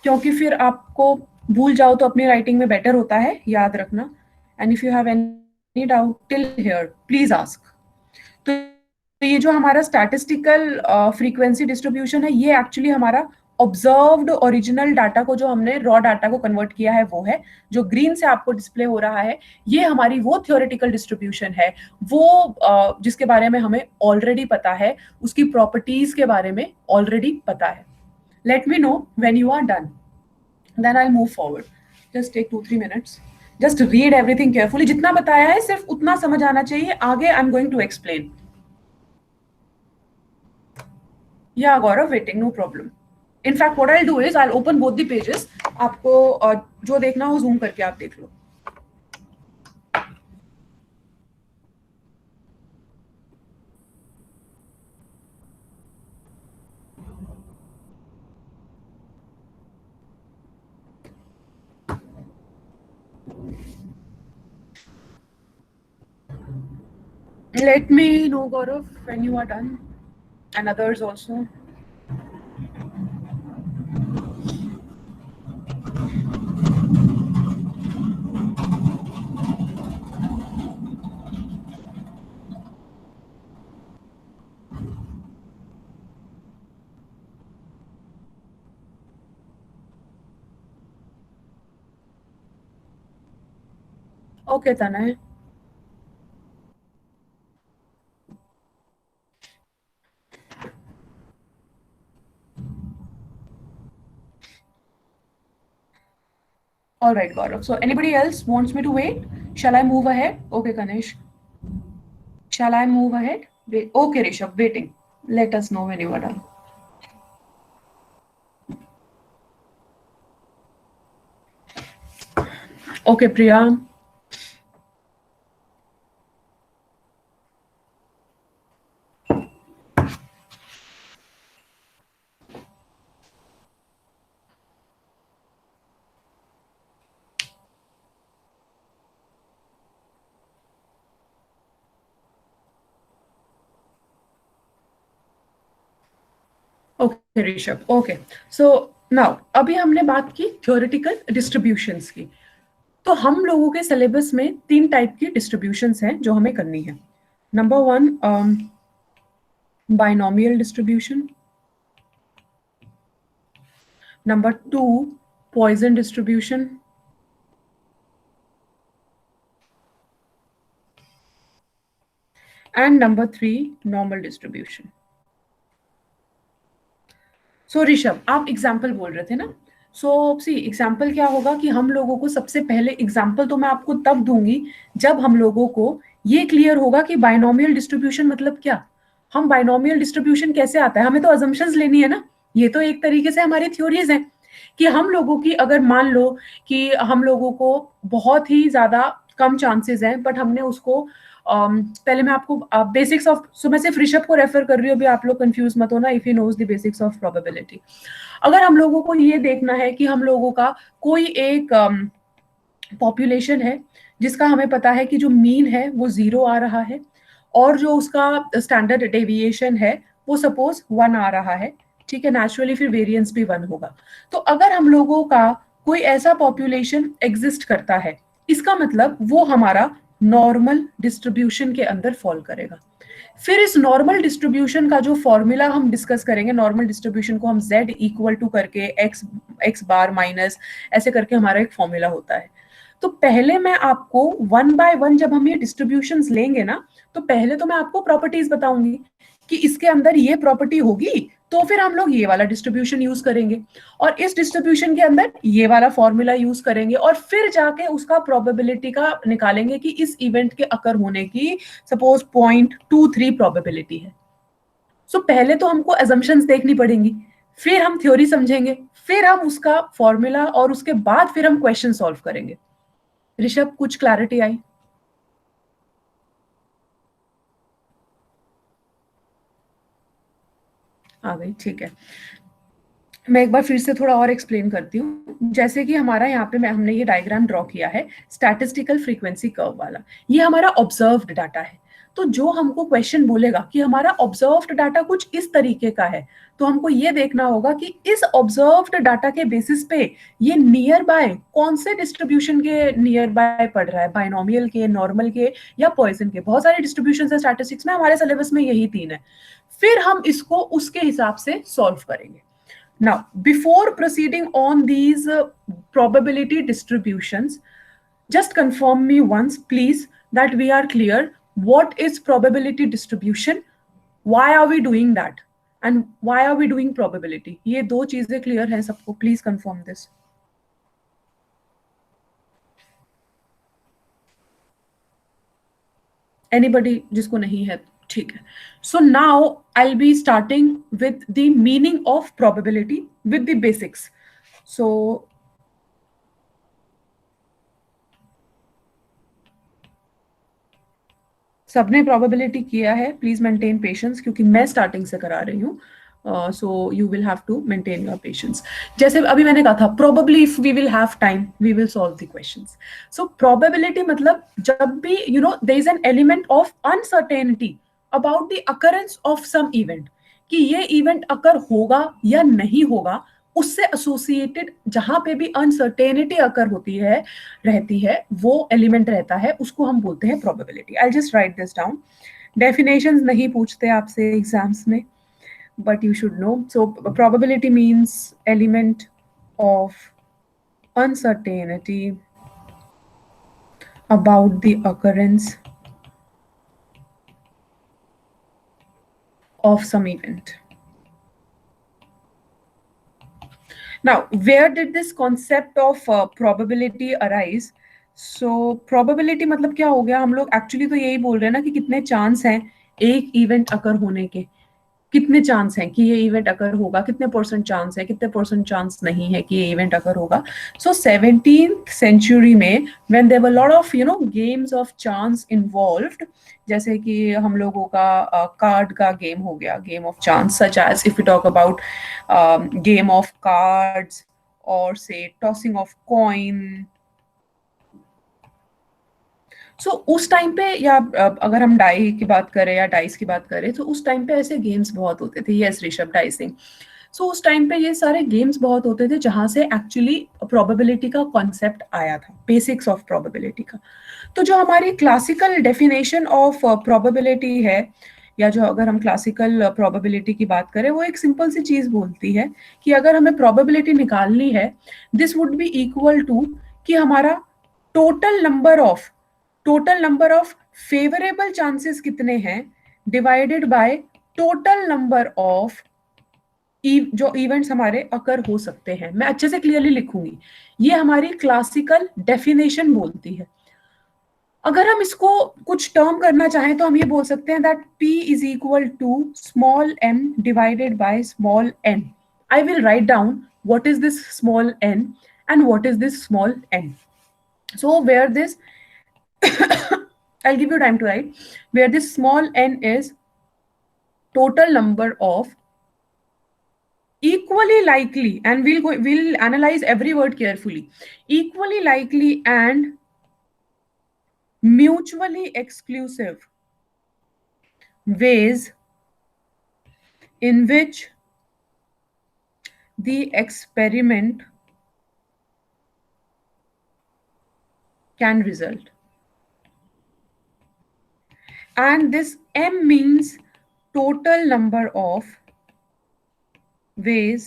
क्योंकि फिर आपको भूल जाओ तो अपनी राइटिंग में बेटर होता है, याद रखना। And if you have any doubt till here please ask. तो ये जो हमारा स्टैटिस्टिकल फ्रीक्वेंसी डिस्ट्रीब्यूशन है, ये एक्चुअली हमारा ऑब्जर्व्ड ओरिजिनल डाटा को, जो हमने रॉ डाटा को कन्वर्ट किया है, वो है जो ग्रीन से आपको डिस्प्ले हो रहा है। ये हमारी वो थ्योरेटिकल डिस्ट्रीब्यूशन है, वो जिसके बारे में हमें ऑलरेडी पता है, उसकी प्रॉपर्टीज के बारे में ऑलरेडी पता है। Let me know when you are done, then I move forward. Just take 2-3 minutes, just read everything carefully. जितना बताया है सिर्फ उतना समझ आना चाहिए, आगे I am going to explain. Yeah, Gaurav, waiting, no problem. In fact, what I'll do is I'll open both the pages. आपको जो देखना हो zoom करके आप देख लो. Let me know, Gaurav, when you are done, and others also. Okay, Tanay. All right, Gaurav. So anybody else wants me to wait? Shall I move ahead? Okay, Ganesh. Shall I move ahead? Wait. Okay, Rishabh, waiting. Let us know when you are done. Okay, Priya. Okay Rishabh, okay. So now अभी हमने बात की theoretical distributions की। तो हम लोगों के syllabus में 3 टाइप की डिस्ट्रीब्यूशंस हैं जो हमें करनी है। Number 1 binomial distribution, number 2 Poisson distribution, and number 3 normal distribution. So Rishabh, आप एग्जाम्पल बोल रहे थे ना? सो सी एग्जाम्पल क्या होगा कि हम लोगों को सबसे पहले एग्जाम्पल तो मैं आपको तब दूंगी जब हम लोगों को ये क्लियर होगा कि बाइनोमियल डिस्ट्रीब्यूशन मतलब क्या। हम बाइनोमियल डिस्ट्रीब्यूशन कैसे आता है, हमें तो अजम्पशंस लेनी है ना। ये तो एक तरीके से हमारी थ्योरीज हैं कि हम लोगों की, अगर मान लो कि हम लोगों को बहुत ही ज्यादा कम चांसेस हैं, बट हमने उसको पहले मैं आपको बेसिक्स ऑफ, सो मैं सिर्फ ऋषभ को रेफर कर रही हूँ, अभी आप लोग कंफ्यूज मत होना, if he knows the basics of probability. अगर हम लोगों को ये देखना है कि हम लोगों का कोई एक पॉपुलेशन है जिसका हमें पता है कि जो मीन है वो 0 आ रहा है, और जो उसका स्टैंडर्ड डेविएशन है वो सपोज 1 आ रहा है, ठीक है, नेचुरली फिर वेरिएंस भी 1 होगा। तो अगर हम लोगों का कोई ऐसा पॉपुलेशन एग्जिस्ट करता है, इसका मतलब वो हमारा नॉर्मल डिस्ट्रीब्यूशन के अंदर फॉल करेगा। फिर इस नॉर्मल डिस्ट्रीब्यूशन का जो फॉर्मूला हम डिस्कस करेंगे, नॉर्मल डिस्ट्रीब्यूशन को हम z इक्वल टू करके x बार माइनस ऐसे करके हमारा एक फॉर्मूला होता है। तो पहले मैं आपको 1 बाय 1 जब हम ये डिस्ट्रीब्यूशंस लेंगे ना, तो पहले तो मैं आपको प्रॉपर्टीज बताऊंगी कि इसके अंदर ये प्रॉपर्टी होगी, तो फिर हम लोग ये वाला डिस्ट्रीब्यूशन यूज करेंगे, और इस डिस्ट्रीब्यूशन के अंदर ये वाला फॉर्मूला यूज करेंगे, और फिर जाके उसका प्रोबेबिलिटी का निकालेंगे कि इस इवेंट के अकर होने की सपोज 0.23 प्रोबेबिलिटी है। सो पहले तो हमको एजम्पशंस देखनी पड़ेंगी, फिर हम थ्योरी समझेंगे, फिर हम उसका फॉर्मूला, और उसके बाद फिर हम क्वेश्चन सॉल्व करेंगे। ऋषभ, कुछ क्लैरिटी आई? आ गई, ठीक है। मैं एक बार फिर से थोड़ा और एक्सप्लेन करती हूँ। जैसे कि हमारा यहाँ पे हमने ये डायग्राम ड्रॉ किया है स्टैटिस्टिकल फ्रीक्वेंसी कर्व वाला, ये हमारा ऑब्जर्व्ड डाटा है। तो जो हमको क्वेश्चन बोलेगा कि हमारा ऑब्जर्व्ड डाटा कुछ इस तरीके का है, तो हमको ये देखना होगा कि इस ऑब्जर्व्ड डाटा के बेसिस पे ये नियर बाय कौन से डिस्ट्रीब्यूशन के नियर बाय पड़ रहा है, बाइनोमियल के, नॉर्मल के, या पॉइजन के। बहुत सारे डिस्ट्रीब्यूशन है स्टैटिस्टिक्स में, हमारे सिलेबस में यही 3 है। फिर हम इसको उसके हिसाब से सॉल्व करेंगे। Now, before proceeding on these probability distributions, just confirm me once, please, that we are clear. What is probability distribution? Why are we doing that? And why are we doing probability? ये दो चीजें clear हैं सबको? Please confirm this. Anybody जिसको नहीं है, ठीक है। So now I'll be starting with the meaning of probability with the basics. So सबने प्रोबेबिलिटी किया है, प्लीज मेंटेन पेशेंस, क्योंकि मैं स्टार्टिंग से करा रही हूँ। So you will have to maintain your patience. जैसे अभी मैंने कहा था, probably if we will have time we will solve the questions. So probability मतलब जब भी there is an element of uncertainty about the occurrence of some event, कि ये इवेंट अकर होगा या नहीं होगा, उससे एसोसिएटेड जहां पे भी अनसर्टेनिटी अकर होती है, रहती है, वो एलिमेंट रहता है, उसको हम बोलते हैं probability. I just right this down. Definitions नहीं पूछते आपसे एग्जाम्स में, but you should know. So probability means element of uncertainty about the occurrence of some event. Now, where did this concept of probability arise? So probability मतलब क्या हो गया, हम लोग एक्चुअली तो यही बोल रहे हैं ना कि कितने चांस हैं एक इवेंट अकर होने के, कितने चांस हैं कि ये इवेंट अकर होगा, कितने परसेंट चांस है, कितने परसेंट चांस नहीं है कि ये इवेंट अकर होगा। सो 17th सेंचुरी में when there were lot of games of chance involved, जैसे कि हम लोगों का कार्ड का गेम हो गया, game of chance, such as if you talk about game of cards और से टॉसिंग ऑफ कॉइन। सो उस टाइम पे, या अगर हम डाई की बात करें या डाइस की बात करें, तो उस टाइम पे ऐसे गेम्स बहुत होते थे। Yes Rishabh, dicing. सो उस टाइम पे ये सारे गेम्स बहुत होते थे जहां से एक्चुअली प्रोबेबिलिटी का कॉन्सेप्ट आया था, बेसिक्स ऑफ प्रोबेबिलिटी का। तो जो हमारी क्लासिकल डेफिनेशन ऑफ प्रोबेबिलिटी है, या जो अगर हम क्लासिकल प्रोबेबिलिटी की बात करें, वो एक सिंपल सी चीज बोलती है कि अगर हमें प्रोबेबिलिटी निकालनी है, this would be equal to कि हमारा total number of favourable chances कितने हैं divided by total number of जो इवेंट्स हमारे अकर हो सकते हैं। मैं अच्छे से क्लियरली लिखूंगी, ये हमारी क्लासिकल डेफिनेशन बोलती है। अगर हम इसको कुछ टर्म करना चाहें तो हम ये बोल सकते हैं that P is equal to small m divided by small n। I will write down what is this small n and what is this small n. So where this I'll give you time to write, where this small n is total number of equally likely, and we'll analyze every word carefully, equally likely and mutually exclusive ways in which the experiment can result. And this m means total number of ways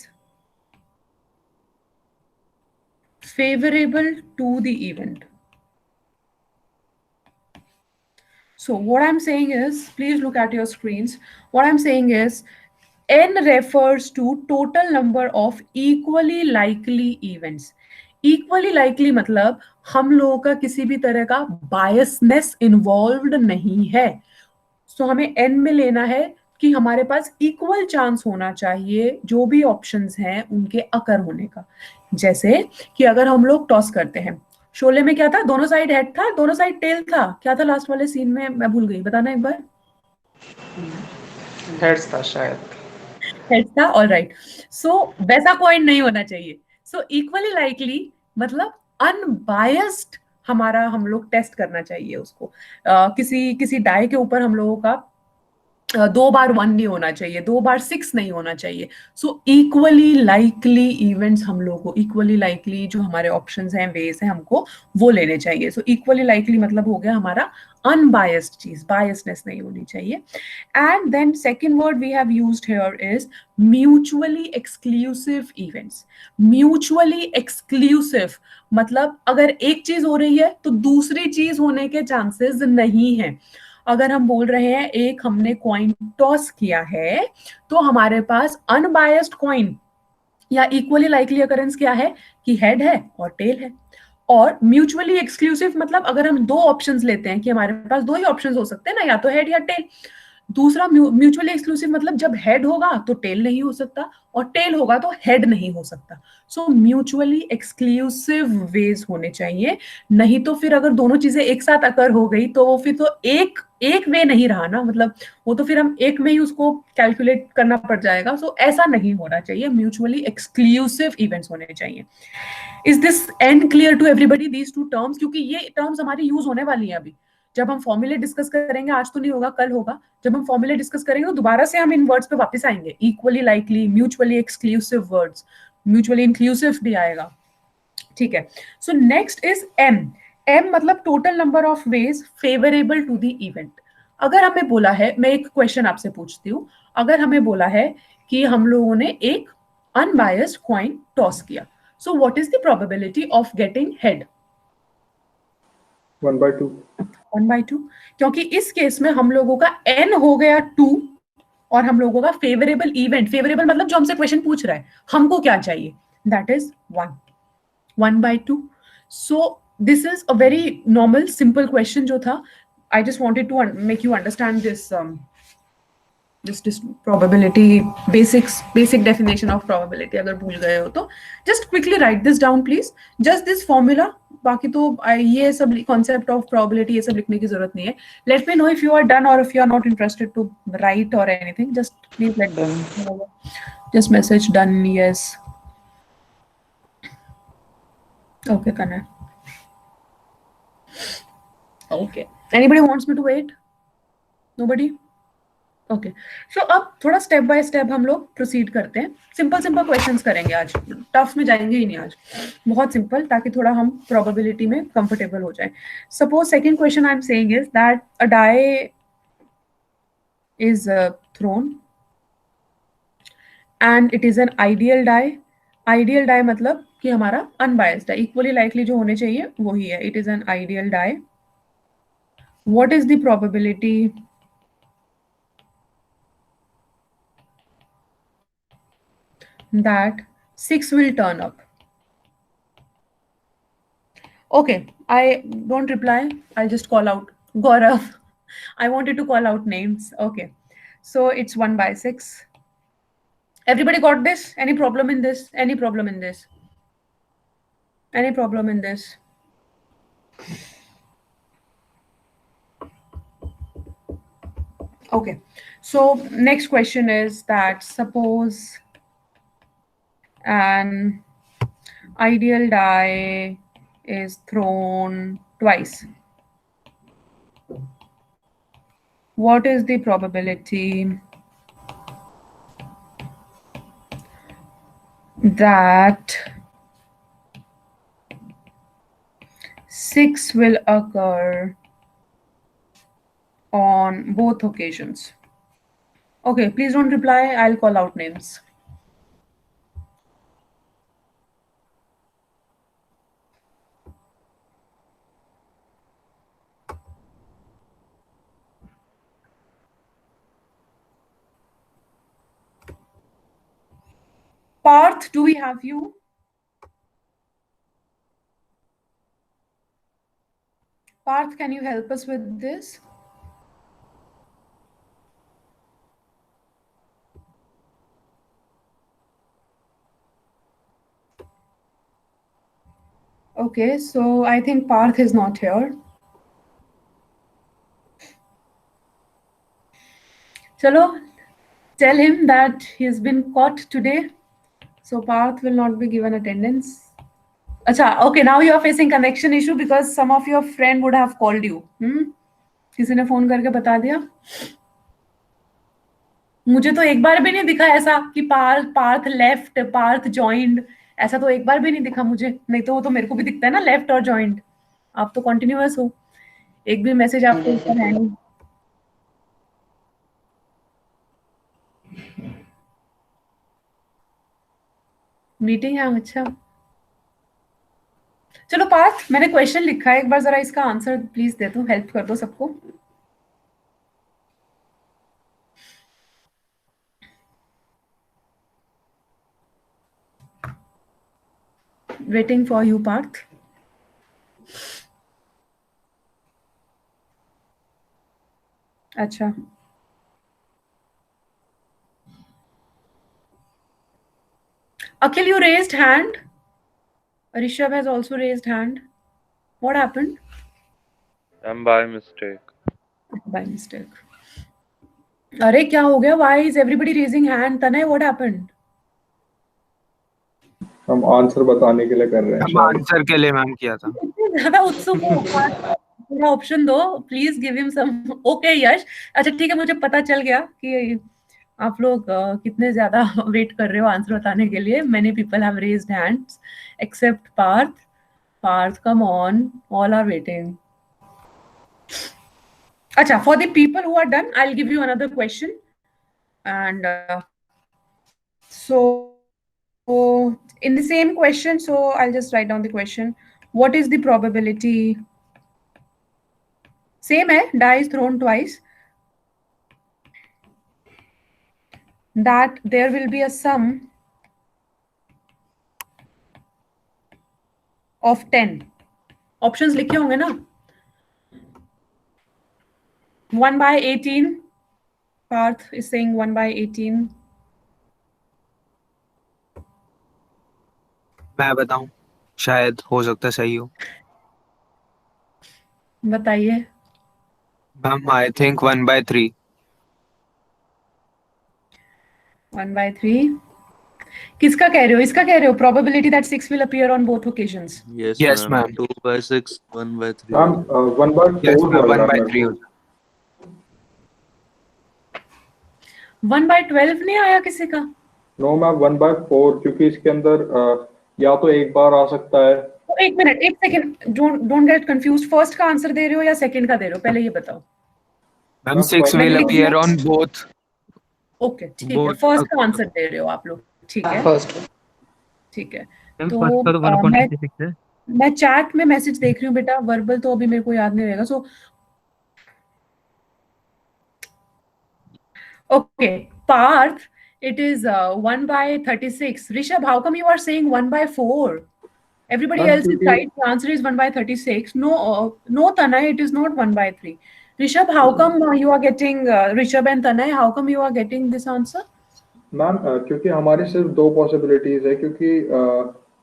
favorable to the event. So what I'm saying is, please look at your screens. What I'm saying is n refers to total number of equally likely events. Equally likely मतलब हम लोगों का किसी भी तरह का biasness involved नहीं है। सो हमें n में लेना है कि हमारे पास इक्वल चांस होना चाहिए जो भी ऑप्शंस हैं उनके अकर होने का। जैसे कि अगर हम लोग टॉस करते हैं, शोले में क्या था, दोनों साइड हेड था, दोनों साइड टेल था, क्या था लास्ट वाले सीन में, मैं भूल गई, बताना एक बार। हेड्स था शायद। हेड था, ऑल राइट। सो वैसा कॉइन नहीं होना चाहिए। सो इक्वली लाइकली मतलब अनबायस्ड हमारा, हम लोग टेस्ट करना चाहिए उसको। किसी किसी डाई के ऊपर हम लोगों का 2 बार 1 नहीं होना चाहिए, 2 बार 6 नहीं होना चाहिए। सो इक्वली लाइकली इवेंट्स हम लोगों को, इक्वली लाइकली जो हमारे ऑप्शंस हैं, वेज हैं, हमको वो लेने चाहिए। सो इक्वली लाइकली मतलब हो गया हमारा अनबायस्ड चीज, बायसनेस नहीं होनी चाहिए। And then second word we have used here is mutually exclusive events. Mutually exclusive मतलब अगर एक चीज हो रही है तो दूसरी चीज होने के चांसेस नहीं है। अगर हम बोल रहे हैं एक हमने कॉइन टॉस किया है तो हमारे पास अनबायस्ड कॉइन या इक्वली लाइकली अकरेंस क्या है कि हेड है और टेल है। और म्यूचुअली एक्सक्लूसिव मतलब अगर हम दो ऑप्शंस लेते हैं कि हमारे पास दो ही ऑप्शंस हो सकते हैं ना, या तो हेड या टेल। दूसरा म्यूचुअली एक्सक्लूसिव मतलब जब हेड होगा तो टेल नहीं हो सकता और टेल होगा तो हेड नहीं हो सकता। सो म्यूचुअली एक्सक्लूसिव वेज होने चाहिए, नहीं तो फिर अगर दोनों चीजें एक साथ अकर हो गई तो वो फिर तो एक एक वे नहीं रहा ना, मतलब वो तो फिर हम एक में ही उसको कैलकुलेट करना पड़ जाएगा। सो ऐसा नहीं होना चाहिए, म्यूचुअली एक्सक्लूसिव इवेंट्स होने चाहिए। Is this and clear to everybody these two terms? क्योंकि ये टर्म्स हमारी यूज होने वाली है अभी जब हम फॉर्मूले डिस्कस करेंगे, आज तो नहीं होगा कल होगा। जब हम फॉर्मूले डिस्कस करेंगे तो दोबारा से हम इन वर्ड्स पे वापस आएंगे, equally likely, mutually exclusive words, mutually inclusive भी आएगा, ठीक है। So next is M. M मतलब total number of ways favourable to the event. अगर हमें बोला है, मैं एक क्वेश्चन आपसे पूछती हूँ, अगर हमें बोला है कि हम लोगों ने एक अनबायस्ड कॉइन टॉस किया, so what is the probability of getting head? 1/2। 1/2, क्योंकि इस केस में हम लोगों का n हो गया 2 और हम लोगों का फेवरेबल इवेंट, फेवरेबल मतलब जो हमसे क्वेश्चन पूछ रहा है हमको क्या चाहिए, that is 1/2। So this is a very normal simple question जो था। I just wanted to make you understand this probability basic definition of probability। अगर भूल गए हो तो just quickly write this down please, just this formula। बाकी तो ये सब concept of probability ये सब लिखने की जरूरत नहीं है। Let me know if you are done or if you are not interested to write or anything, just please let me know। just message done, yes, okay Kanna, okay। Anybody wants me to wait? Nobody? Okay, so अब थोड़ा step by step हम लोग proceed करते हैं. Simple simple questions करेंगे आज, tough में जाएंगे ही नहीं आज, बहुत सिंपल, ताकि थोड़ा हम प्रोबेबिलिटी में कंफर्टेबल हो जाए. Suppose second question I am saying is that a die is thrown and it is an ideal die. Ideal die मतलब कि हमारा अनबायस्ड है, इक्वली लाइकली जो होने चाहिए वही है. It is an ideal die. What is the probability that 6 will turn up? Okay, I don't reply. I'll just call out Gaurav. I wanted to call out names. Okay, so it's 1 by 6. Everybody got this? Any problem in this? Any problem in this? Any problem in this? Okay, so next question is that suppose an ideal die is thrown twice. What is the probability that 6 will occur on both occasions? Okay, please don't reply. I'll call out names. Parth, do we have you? Parth, can you help us with this? Okay, so I think Parth is not here. Chalo, tell him that he's been caught today. So Parth will not be given attendance. Acha, okay, now you are facing connection issue because some of your friend would have called you. किसी ने phone करके बता दिया. मुझे तो एक बार भी नहीं दिखा ऐसा कि पार्थ लेफ्ट, पार्थ जॉइंड, ऐसा तो एक बार भी नहीं दिखा मुझे. नहीं तो वो तो मेरे को भी दिखता है ना, लेफ्ट और जॉइंड. आप तो कंटिन्यूअस हो, एक भी मैसेज आपके ऊपर है नहीं. मीटिंग है, अच्छा. चलो पार्थ, मैंने क्वेश्चन लिखा है, एक बार जरा इसका आंसर प्लीज दे दो, हेल्प कर दो सबको. Waiting for you Parth. अच्छा, Akhil, you raised hand. Rishabh has also raised hand. What happened? By mistake. By mistake. अरे क्या हो गया? Why is everybody raising hand? Tanay, what happened? हम आंसर बताने के लिए कर रहे हैं. हम आंसर के लिए मैम किया था. ज्यादा उत्सुक हो, थोड़ा ऑप्शन दो please. Give him some. Okay Yash, अच्छा ठीक है, मुझे पता चल गया कि आप लोग कितने ज्यादा वेट कर रहे हो आंसर बताने के लिए. Many people have raised hands except Parth. Parth, come on, all are waiting. अच्छा, for the people who are done, I'll give you another question. And so in the same question, so I'll just write down the question. What is the probability? Same hai, die is thrown twice. That there will be a sum of 10. Options लिखे होंगे ना? 1 by 18. Parth is saying 1 by 18. मैं बताऊं, शायद हो सकता है सही हो. बताइए. Ma'am I think 1/3. 1 by 3. किसका कह रहे हो? इसका कह रहे हो? Probability that 6 will appear on both occasions. Yes, ma'am. 2/6, 1/3. Ma'am 1/4 Yes, ma'am, लग रहा है 1/3 मेरे हो को. 1/12 नहीं आया किसी का? नो मैम 1/4, क्योंकि इसके अंदर या तो एक बार आ सकता है। तो एक मिनट, एक second, don't get confuse, first का आंसर दे रहे हो या सेकंड का दे रहे हो, पहले ये बताओ। मैम मैम 6 first- मैंने will लिख दिया। appear on both ओके ठीक है, both फर्स्ट का आंसर दे रहे हो आप लोग, ठीक है फर्स्ट। ठीक है। मैम तो फर्स्ट का तो मैं 1.36 है। मैं चैट में मैसेज देख रही हूँ बेटा, वर्बल तो अभी मेरे को याद नहीं रहेगा, so okay Parth, it is 1/36. Rishabh, how come you are saying 1/4? Everybody Ma'am, else is क्योंकि- right. The answer is 1/36. No, no, Tanay, it is not 1/3. Rishabh, how come you are getting Rishabh and Tanay? How come you are getting this answer? Ma'am क्योंकि हमारी सिर्फ दो possibilities है, क्योंकि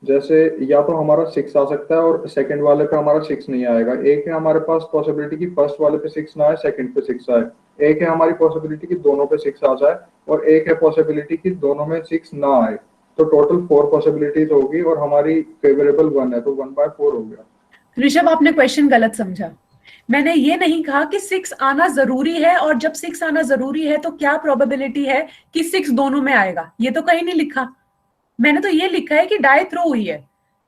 जैसे या तो हमारा 6 आ सकता है और सेकंड वाले पे हमारा 6 नहीं आएगा। एक है हमारे पास पॉसिबिलिटी कि फर्स्ट वाले पे 6 ना आए, सेकंड पे 6 आए। एक है हमारी पॉसिबिलिटी कि दोनों पे 6 आ जाए, और एक है पॉसिबिलिटी कि दोनों में 6 ना आए। तो टोटल 4 पॉसिबिलिटीज होगी और हमारी फेवरेबल 1 है, तो 1/4 हो गया। ऋषभ, आपने क्वेश्चन गलत समझा। मैंने ये नहीं कहा कि 6 आना जरूरी है, और जब 6 आना जरूरी है तो क्या प्रोबेबिलिटी है कि 6 दोनों में आएगा, ये तो कहीं नहीं लिखा। मैंने तो ये लिखा है कि डाई थ्रो हुई है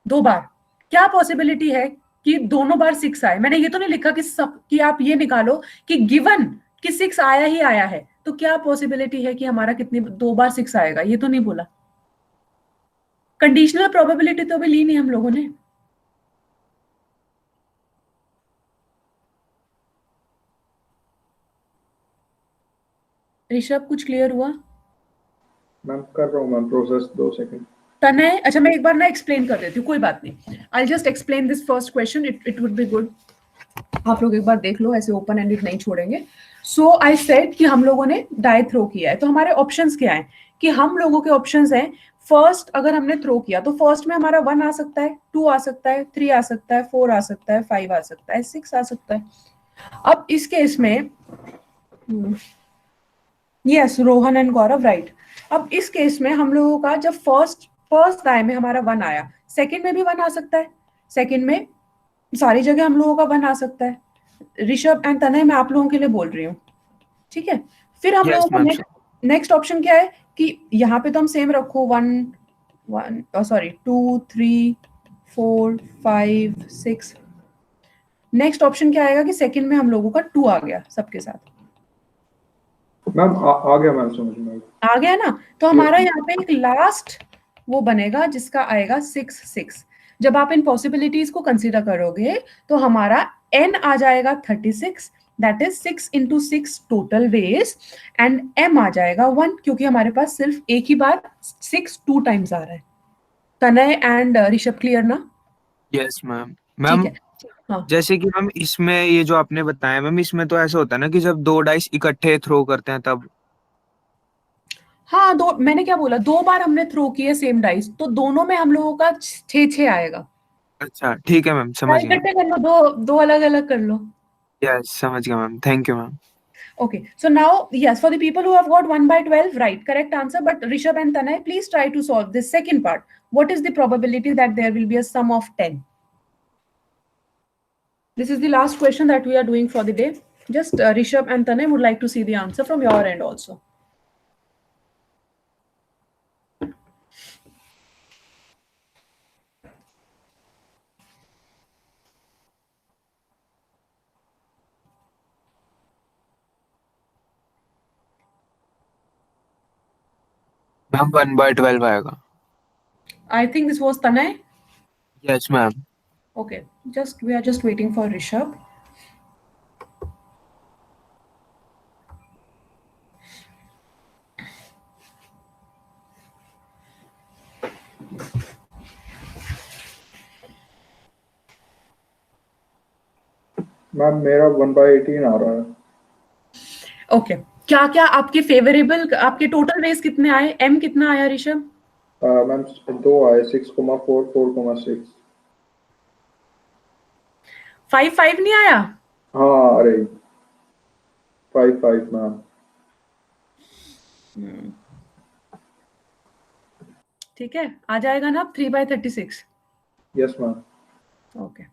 2 बार, क्या पॉसिबिलिटी है कि दोनों बार 6 आए। मैंने ये तो नहीं लिखा कि आप ये निकालो कि गिवन कि 6 आया ही आया है, तो क्या पॉसिबिलिटी है कि हमारा कितनी 2 बार 6 आएगा, ये तो नहीं बोला। कंडीशनल प्रोबेबिलिटी तो भी ली नहीं हम लोगों ने। ऋषभ, कुछ क्लियर हुआ? मैम कर रहा हूँ मैम, प्रोसेस 2 सेकंड। तनय, अच्छा मैं एक बार ना एक्सप्लेन कर देती हूँ, कोई बात नहीं। I just explain this first question, it would be good. आप लोग एक बार देख लो, ऐसे ओपन एंडेड नहीं छोड़ेंगे। सो आई सेड कि हम लोगों ने डाई थ्रो किया है, तो हमारे ऑप्शंस क्या हैं कि हम लोगों के ऑप्शंस हैं, फर्स्ट अगर हमने थ्रो किया तो फर्स्ट में हमारा 1 आ सकता है, 2 आ सकता है, 3 आ सकता है, 4 आ सकता है, 5 आ सकता है, 6 आ सकता है। अब इस केस में yes, Rohan and Gaurav right. अब इस केस में हम लोगों का जब फर्स्ट दाएं में हमारा 1 आया, सेकंड में भी 1 आ सकता है, सेकंड में सारी जगह हम लोगों का 1 आ सकता है। ऋषभ एंड तनय, मैं आप लोगों के लिए बोल रही हूँ, ठीक है। फिर हम Yes, लोगों का ma'am. नेक्स्ट ऑप्शन क्या है कि यहाँ पे तो हम सेम रखो 2 3 4 5 6। नेक्स्ट ऑप्शन क्या आएगा कि सेकंड में हम लोगों का 2 आ गया सबके साथ। मैम आ गया मैम, समझ में आ गया ना, तो हमारा यहाँ पे एक लास्ट वो बनेगा जिसका आएगा 6। जब आप इन पॉसिबिलिटीज को कंसीडर करोगे तो हमारा n आ जाएगा 36, that is 6 into 6 total ways, and m आ जाएगा 1, क्योंकि हमारे पास सिर्फ एक ही बार 6 2 टाइम्स आ रहा है। तनय एंड ऋषभ, क्लियर ना? Yes ma'am. ठीक मैम है, हाँ जैसे कि मैम इसमें ये जो आपने बताया मैम, इसमें तो ऐसा होता है ना कि जब 2 डाइस इकट्ठे थ्रो करते हैं तब। हाँ, मैंने क्या बोला, 2 बार हमने थ्रो किए सेम डाइस, तो दोनों में हम लोगों का 6 आएगा। अच्छा ठीक है मैम, समझ गया। इकट्ठे कर लो, दो अलग अलग कर लो। यस समझ गया ma'am, thank you ma'am. Okay, so now, yes, for the people who have got 1/12, right, correct answer. But Rishabh and Tanay, please try to solve this second part. What is the probability that there will be a sum of 10? This is the last question that we are doing for the day. Just Rishabh and Tanay would like to see the answer from your end also. Ma'am 1/12 आएगा। I think this was Tanay. Yes ma'am. Okay, we are just waiting for Rishabh. Ma'am मेरा 1/18 आ रहा है। Okay, क्या क्या आपके favourable, आपके total veg कितने आए, m कितना आया ऋषभ? मैम 2 आए, 6,4 4,6। 5 नहीं आया? हाँ अरे 5 मैम। ठीक है, आ जाएगा ना 3/36? Yes ma'am. Okay,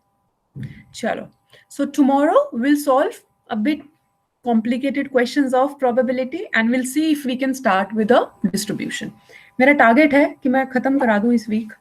chalo. So tomorrow we'll solve a bit complicated questions of probability and we'll see if we can start with a distribution. मेरा टारगेट है कि मैं खत्म करा दूं इस वीक